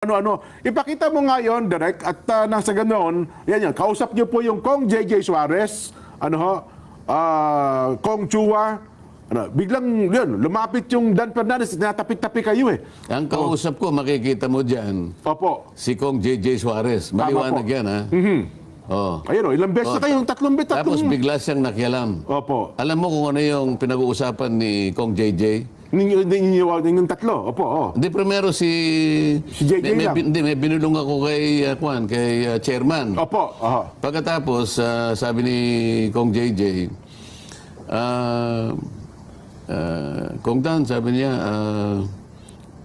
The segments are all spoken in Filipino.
ano-ano. Ipakita mo nga yun, Direk, at nasa ganoon, yan, kausap niyo po yung Kong JJ Suarez, Kong Chua, biglang yun, lumapit yung Dan Fernandez, natapik-tapik kayo eh. Ang kausap ko, makikita mo dyan, Opo. si Kong JJ Suarez. Maliwanag yan, ha? Oh. Ayun, ilang beses na kayo, tatlong beses. Tapos bigla siyang nakialam. Opo. Alam mo kung ano yung pinag-uusapan ni Kong JJ? Yung tatlo, opo. Hindi, primero si JJ lang. May binulong ako kay chairman. Opo. Pagkatapos, sabi ni Kong JJ, Kong Dan, sabi niya,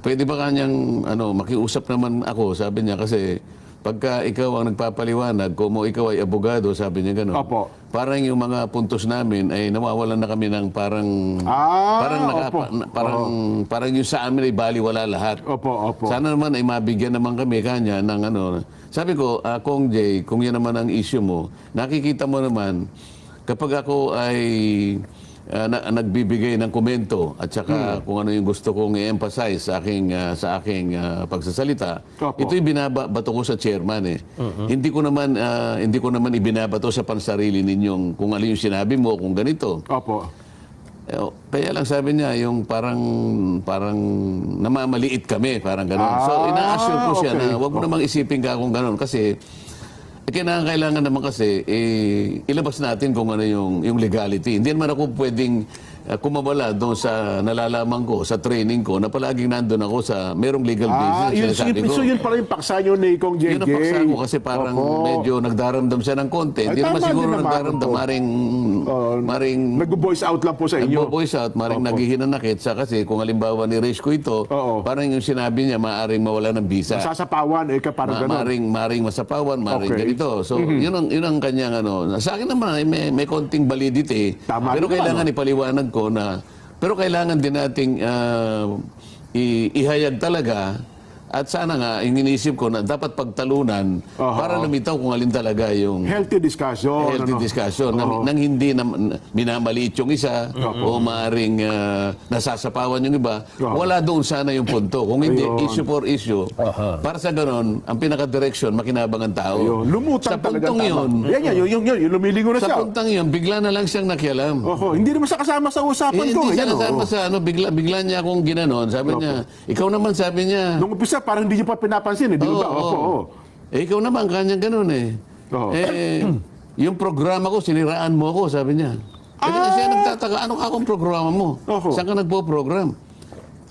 pwede ba kanyang makiusap naman ako, sabi niya, kasi pagka ikaw ang nagpapaliwanag, kung ikaw ay abogado, sabi niya gano'n. Opo. Parang yung mga puntos namin ay nawawalan na kami ng parang parang yung sa amin ay baliwala lahat. Opo. Sana naman ay mabigyan naman kami kanya ng Sabi ko, Kong J, kung yan naman ang issue mo, nakikita mo naman, kapag ako ay nagbibigay ng komento at saka kung ano yung gusto kong i-emphasize sa aking pagsasalita, Opo. ito'y binabato ko sa chairman eh. Hindi ko naman ibinabato sa pansarili ninyong kung ano yung sinabi mo, kung ganito. Opo. Kaya lang sabi niya, yung parang namamaliit kami, parang gano'n. So ina-assure ko siya na wag mo namang isipin ka kung gano'n kasi kailangan naman kasi ilabas natin kung ano yung legality. Hindi naman ako pwedeng kumabala doon sa nalalaman ko, sa training ko, na palaging nandun ako sa merong legal basis. So yun pala yung paksa nyo ni Kong JJ. Yun ang paksa ko kasi parang medyo nagdaramdam siya ng konti. Hindi naman siguro nagdaramdam, maring nag-voice out lang po sa inyo. Nag-voice out, maring naghihinanakit sa kasi kung halimbawa ni-raise ko ito, parang yung sinabi niya, maaring mawala ng visa. Masasapawan, parang gano'n. Maring masapawan, maring ganito. So, yun ang kanyang Sa akin naman, may konting validity. Tama pero rin kailangan naman, ipaliwanag ko na, pero kailangan din nating ihayag talaga. At sana nga, yung inisip ko na dapat pagtalunan para lumitaw kung alin talaga yung healthy discussion. Nang hindi minamaliit yung isa o maaaring nasasapawan yung iba. Wala doon sana yung punto. Kung hindi, issue for issue. Para sa ganon, ang pinaka-direction, makinabang ang tao. Lumutang sa talaga. puntong yun, yung lumilingo na siya. sa puntang yun, bigla na lang siyang nakialam. Hindi naman siya kasama sa usapan ko. Hindi siya kasama sa bigla niya akong ginanon. Sabi niya, ikaw naman, sabi niya. Nung umpisa, parang hindi niyo pa pinapansin. Di ba? Ikaw naman, kanyang ganun eh. Yung programa ko, siniraan mo ako, sabi niya. Kasi siya nagtataka, ano akong programa mo? Saan ka nagpo-program?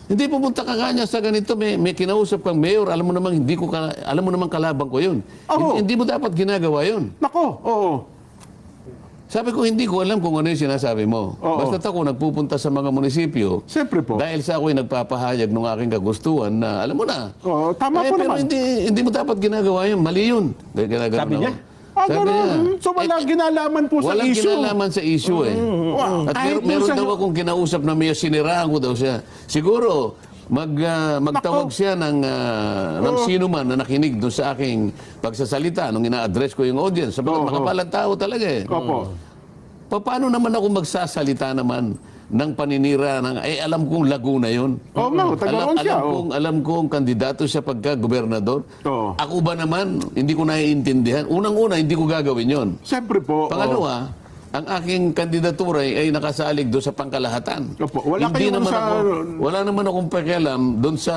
Hindi pupunta ka kanya sa ganito, may kinausap kang mayor, alam mo naman kalabang ko yun. Hindi mo dapat ginagawa yun. Nako, Sabi ko, hindi ko alam kung ano yung sinasabi mo. Basta't ako nagpupunta sa mga munisipyo. Siyempre po. Dahil sa ako'y nagpapahayag ng aking kagustuhan na, alam mo na. Tama po pero naman. hindi mo dapat ginagawa yun. Mali yun. Sabi niya? Sabi niya. So walang ginalaman po sa issue. Walang ginalaman sa issue eh. At meron daw akong kinausap na may siniraan ko daw siya. Siguro, magtawag siya ng sino man na nakinig doon sa aking pagsasalita nung ina-address ko yung audience. Sabagat makapalang tao talaga eh. Paano naman ako magsasalita naman ng paninira ng, alam kong Laguna yun. Alam kong kandidato siya pagka-gobernador. Ako ba naman, hindi ko naiintindihan. Unang-una, hindi ko gagawin yun. Siyempre po. Pangalawa, ang aking kandidatura ay nakasalig doon sa pangkalahatan. Wala naman akong pakialam doon sa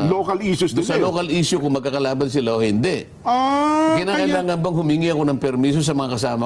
local issues. Sa local issue kung magkakalaban sila o hindi. Kinakailangan bang humingi ako ng permiso sa mga kasama